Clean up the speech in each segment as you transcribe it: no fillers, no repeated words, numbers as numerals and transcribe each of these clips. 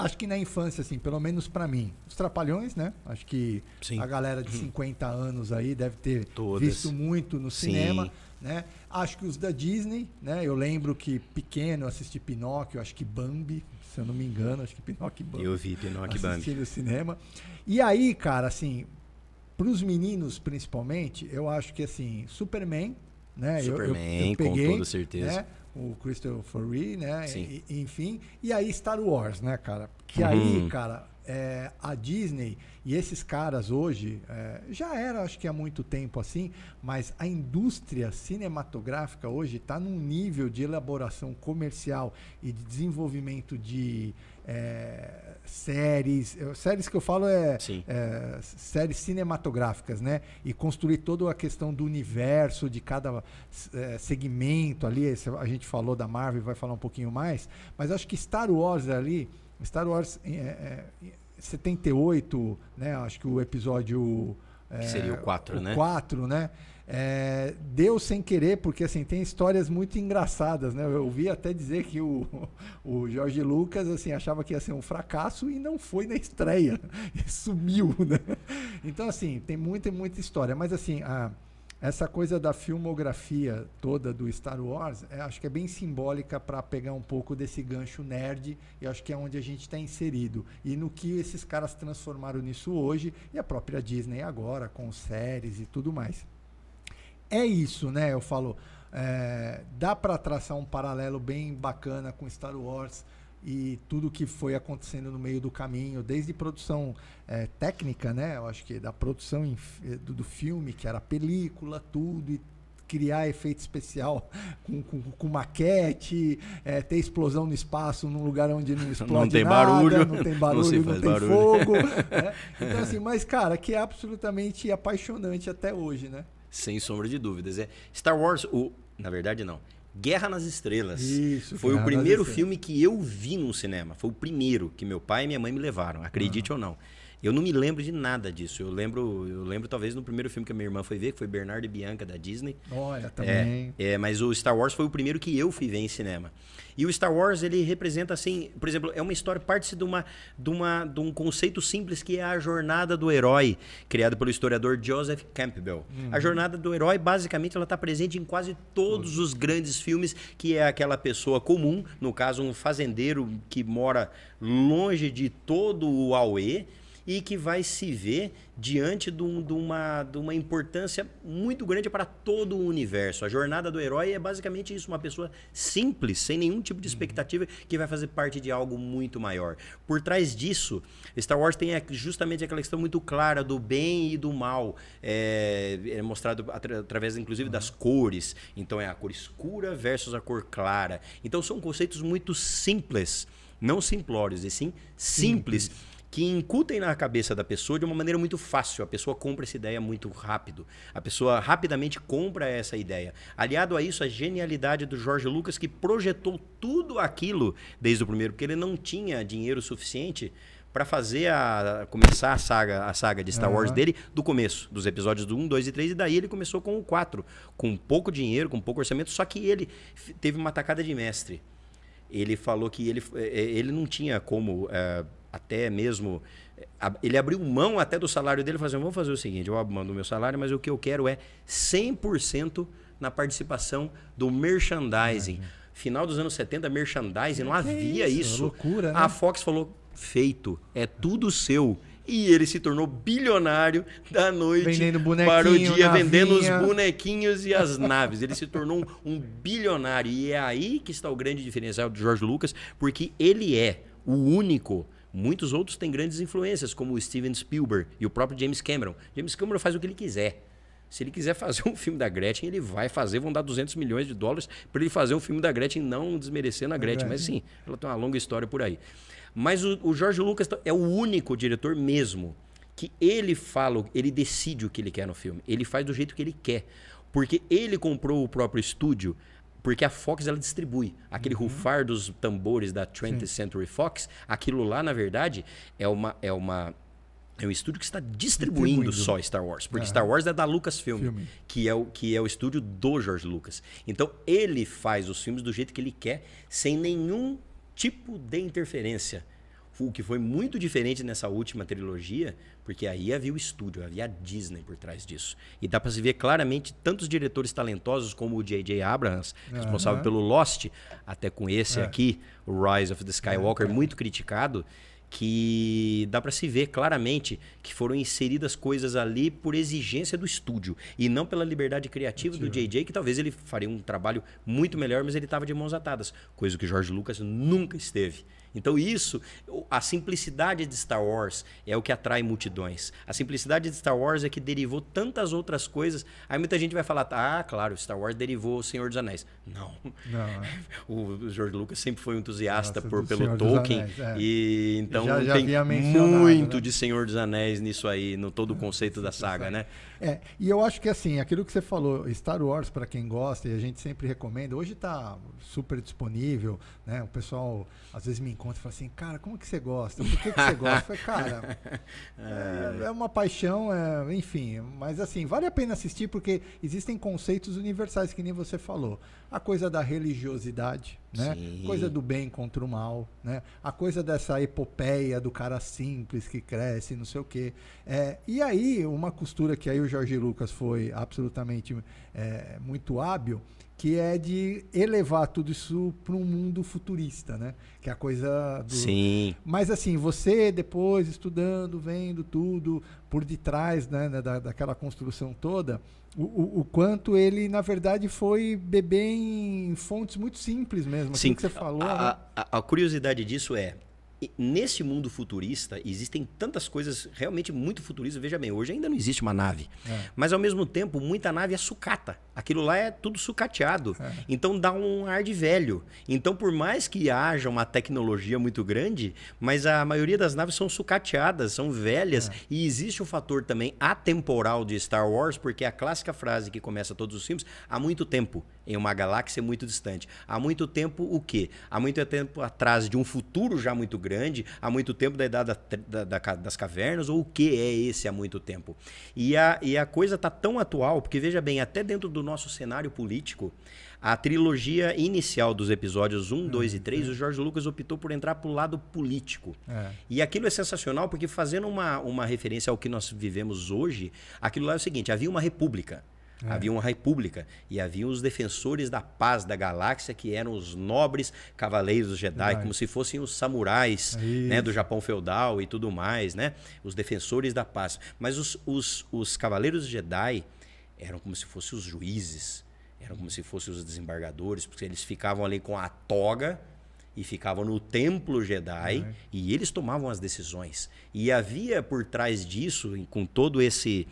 Acho que na infância, assim, pelo menos pra mim, os Trapalhões, né? Acho que Sim. a galera de 50 anos aí deve ter Todas. visto muito no cinema, Sim. né? Acho que os da Disney, né? Eu lembro que pequeno eu assisti Pinóquio, acho que Bambi, se eu não me engano, acho que Pinóquio e Bambi. Eu vi Pinóquio e Assisti Bambi. no cinema. E aí, cara, assim, pros meninos principalmente, eu acho que assim, Superman, né? Superman, eu peguei, com toda certeza. né? O Christopher Reeve, né? Sim. Enfim. E aí Star Wars, né, cara? Que aí, cara, a Disney e esses caras hoje, já era, acho que há muito tempo assim, mas a indústria cinematográfica hoje está num nível de elaboração comercial e de desenvolvimento de séries que eu falo séries cinematográficas, né? E construir toda a questão do universo de cada segmento ali. A gente falou da Marvel, vai falar um pouquinho mais, mas acho que Star Wars 78, né? Acho que o episódio Que seria o 4, né? 4, né? Deu sem querer, porque assim, tem histórias muito engraçadas, né? Eu ouvi até dizer que o George Lucas assim, achava que ia ser um fracasso e não foi na estreia. E sumiu, né? Então, assim, tem muita história. Mas assim, essa coisa da filmografia toda do Star Wars, acho que é bem simbólica para pegar um pouco desse gancho nerd, e acho que é onde a gente está inserido. E no que esses caras transformaram nisso hoje, e a própria Disney agora, com séries e tudo mais. É isso, né? Eu falo, dá para traçar um paralelo bem bacana com Star Wars e tudo que foi acontecendo no meio do caminho, desde produção técnica, né? Eu acho que da produção do filme, que era película, tudo, e criar efeito especial com maquete, ter explosão no espaço num lugar onde não explode não tem nada, barulho, não tem barulho, não tem barulho. fogo. Né? Então, assim, mas, cara, que é absolutamente apaixonante até hoje, né? Sem sombra de dúvidas. Star Wars, na verdade não. Guerra nas Estrelas. Isso, foi o primeiro filme que eu vi no cinema. Foi o primeiro que meu pai e minha mãe me levaram, acredite ou não. Eu não me lembro de nada disso. Eu lembro talvez no primeiro filme que a minha irmã foi ver, que foi Bernardo e Bianca da Disney. Olha, também. Mas o Star Wars foi o primeiro que eu fui ver em cinema. E o Star Wars, ele representa assim, por exemplo, é uma história, parte-se de um conceito simples que é a jornada do herói, criado pelo historiador Joseph Campbell. A jornada do herói, basicamente, ela está presente em quase todos os grandes filmes, que é aquela pessoa comum, no caso, um fazendeiro que mora longe de todo o auê, e que vai se ver diante de uma importância muito grande para todo o universo. A jornada do herói é basicamente isso, uma pessoa simples, sem nenhum tipo de expectativa, que vai fazer parte de algo muito maior. Por trás disso, Star Wars tem justamente aquela questão muito clara do bem e do mal. É mostrado através, inclusive, das cores. Então, é a cor escura versus a cor clara. Então, são conceitos muito simples, não simplórios, e sim simples, que incutem na cabeça da pessoa de uma maneira muito fácil. A pessoa compra essa ideia muito rápido. A pessoa rapidamente compra essa ideia. Aliado a isso, a genialidade do George Lucas, que projetou tudo aquilo desde o primeiro, porque ele não tinha dinheiro suficiente para começar a saga de Star Wars dele do começo, dos episódios do 1, 2 e 3, e daí ele começou com o 4, com pouco dinheiro, com pouco orçamento, só que ele teve uma tacada de mestre. Ele falou que ele não tinha como... até mesmo, ele abriu mão até do salário dele, falou assim, vamos fazer o seguinte, eu abro mão do meu salário, mas o que eu quero é 100% na participação do merchandising. Final dos anos 70, merchandising, não havia isso. Loucura, né? A Fox falou, feito, é tudo seu. E ele se tornou bilionário da noite vendendo bonequinho, para o dia, vendendo os navinha. bonequinhos e as naves. Ele se tornou um bilionário. E é aí que está o grande diferencial do George Lucas, porque ele é o único. Muitos outros têm grandes influências, como o Steven Spielberg e o próprio James Cameron. James Cameron faz o que ele quiser. Se ele quiser fazer um filme da Gretchen, ele vai fazer. Vão dar $200 milhões para ele fazer um filme da Gretchen, não desmerecendo a Gretchen. Mas sim, ela tem uma longa história por aí. Mas o George Lucas é o único diretor mesmo que ele decide o que ele quer no filme. Ele faz do jeito que ele quer. Porque ele comprou o próprio estúdio. Porque a Fox, ela distribui. Aquele rufar dos tambores da 20th Century Fox, aquilo lá, na verdade, é um estúdio que está distribuindo só Star Wars. Porque Star Wars é da Lucasfilm, que é o estúdio do George Lucas. Então, ele faz os filmes do jeito que ele quer, sem nenhum tipo de interferência. O que foi muito diferente nessa última trilogia, porque aí havia o estúdio, havia a Disney por trás disso. E dá para se ver claramente tantos diretores talentosos como o J.J. Abrams, responsável pelo Lost, até com esse aqui, o Rise of the Skywalker, muito criticado, que dá para se ver claramente que foram inseridas coisas ali por exigência do estúdio e não pela liberdade criativa do J.J., que talvez ele faria um trabalho muito melhor, mas ele estava de mãos atadas, coisa que o George Lucas nunca esteve. Então isso, a simplicidade de Star Wars é o que atrai multidões. A simplicidade de Star Wars é que derivou tantas outras coisas. Aí muita gente vai falar, claro, Star Wars derivou o Senhor dos Anéis. Não. O George Lucas sempre foi um entusiasta pelo Tolkien. E então já tem muito, né, de Senhor dos Anéis nisso aí, no todo o conceito da saga, né? E eu acho que assim, aquilo que você falou, Star Wars, para quem gosta, e a gente sempre recomenda, hoje está super disponível, né? O pessoal às vezes me encontra e fala assim, cara, como que você gosta? Por que você gosta? Eu falei, cara, é uma paixão, enfim, mas assim, vale a pena assistir porque existem conceitos universais, que nem você falou. A coisa da religiosidade, né? Coisa do bem contra o mal, né? A coisa dessa epopeia do cara simples que cresce, não sei o quê. E aí, uma costura que aí o George Lucas foi absolutamente muito hábil, que é de elevar tudo isso para um mundo futurista, né? Que é a coisa do... Sim. Mas assim, você depois estudando, vendo tudo por detrás, né, daquela construção toda, o quanto ele, na verdade, foi beber em fontes muito simples mesmo. Sim. Que você falou. A curiosidade disso nesse mundo futurista, existem tantas coisas realmente muito futuristas. Veja bem, hoje ainda não existe uma nave. Mas, ao mesmo tempo, muita nave é sucata. Aquilo lá é tudo sucateado. Então, dá um ar de velho. Então, por mais que haja uma tecnologia muito grande, mas a maioria das naves são sucateadas, são velhas. E existe o fator também atemporal de Star Wars, porque a clássica frase que começa todos os filmes, há muito tempo, em uma galáxia muito distante. Há muito tempo o quê? Há muito tempo atrás de um futuro já muito grande, há muito tempo da idade das cavernas, ou o que é esse há muito tempo? E a coisa está tão atual, porque veja bem, até dentro do nosso cenário político, a trilogia inicial dos episódios 1, 2 e 3, o George Lucas optou por entrar para o lado político. E aquilo é sensacional, porque fazendo uma referência ao que nós vivemos hoje, aquilo lá é o seguinte, havia uma república. Havia uma república e havia os defensores da paz da galáxia, que eram os nobres cavaleiros Jedi, como se fossem os samurais, né, do Japão feudal e tudo mais, né? Os defensores da paz. Mas os cavaleiros Jedi eram como se fossem os juízes, eram como se fossem os desembargadores, porque eles ficavam ali com a toga e ficavam no templo Jedi e eles tomavam as decisões. E havia por trás disso, com todo esse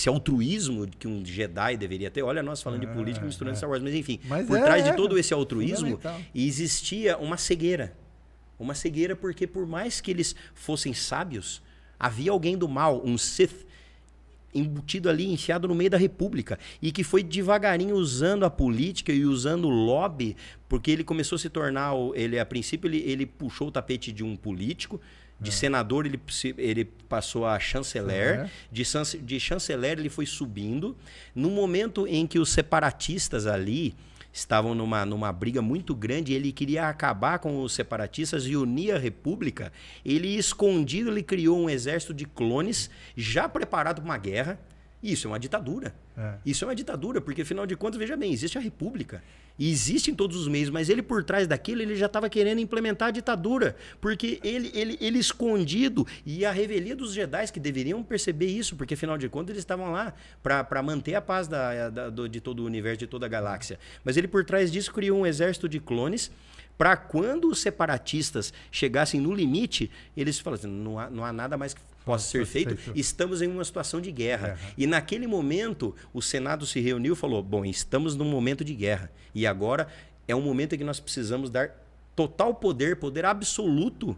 altruísmo que um Jedi deveria ter, olha nós falando de política misturando Star Wars, mas enfim, por trás de todo esse altruísmo existia uma cegueira. Uma cegueira porque por mais que eles fossem sábios, havia alguém do mal, um Sith, embutido ali, enfiado no meio da república, e que foi devagarinho usando a política e usando o lobby, porque ele começou a se tornar, a princípio ele puxou o tapete de um político, de senador ele passou a chanceler, de chanceler ele foi subindo, no momento em que os separatistas ali estavam numa briga muito grande, ele queria acabar com os separatistas e unir a república, ele escondido, ele criou um exército de clones já preparado para uma guerra. Isso é uma ditadura. Isso é uma ditadura, porque afinal de contas, veja bem, existe a república. E existe em todos os meios, mas ele por trás daquilo, ele já estava querendo implementar a ditadura. Porque ele escondido, e a revelia dos Jedi que deveriam perceber isso, porque afinal de contas eles estavam lá para manter a paz de todo o universo, de toda a galáxia. Mas ele por trás disso criou um exército de clones, para quando os separatistas chegassem no limite, eles falassem, não há nada mais que possa ser feito, estamos em uma situação de guerra. E naquele momento, o Senado se reuniu e falou, bom, estamos num momento de guerra. E agora é um momento em que nós precisamos dar total poder absoluto,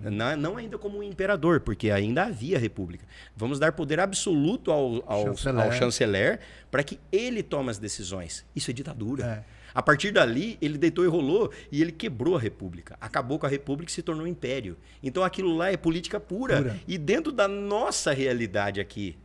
não ainda como um imperador, porque ainda havia república. Vamos dar poder absoluto ao chanceler para que ele tome as decisões. Isso é ditadura. A partir dali, ele deitou e rolou e ele quebrou a República. Acabou com a República e se tornou um império. Então aquilo lá é política pura. E dentro da nossa realidade aqui,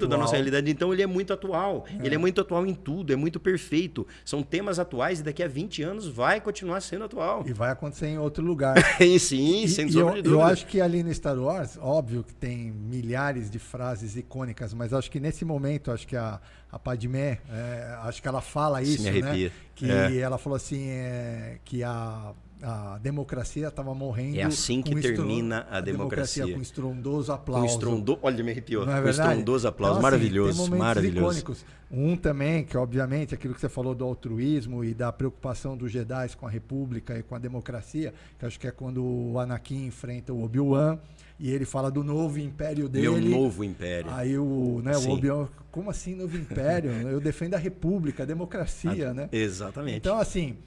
da nossa realidade, então ele é muito atual. Ele é muito atual em tudo, é muito perfeito. São temas atuais e daqui a 20 anos vai continuar sendo atual. E vai acontecer em outro lugar. Sim, sem sombra de dúvida. Eu acho que ali no Star Wars, óbvio que tem milhares de frases icônicas, mas acho que nesse momento, acho que a Padmé, acho que ela fala isso, né? Que ela falou assim, que a democracia estava morrendo. É assim que termina a democracia. Com estrondoso aplauso. Olha, me arrepiou. Não é com estrondoso aplauso. Então, maravilhoso, tem momentos maravilhoso. Icônicos. Um também, que obviamente, aquilo que você falou do altruísmo e da preocupação dos Jedi com a República e com a democracia, que acho que é quando o Anakin enfrenta o Obi-Wan e ele fala do novo império dele. Meu novo império. Aí o Obi-Wan, como assim novo império? Eu defendo a República, a democracia, né? Exatamente. Então, assim,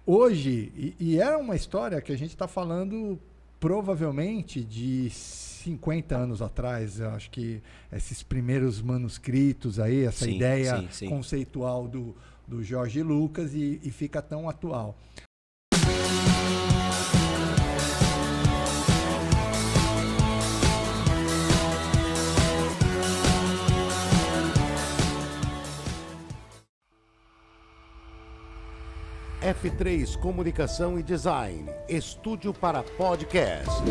hoje, e é uma história que a gente está falando provavelmente de 50 anos atrás, eu acho que esses primeiros manuscritos aí, essa ideia conceitual do George Lucas e fica tão atual. F3 Comunicação e Design, estúdio para podcast.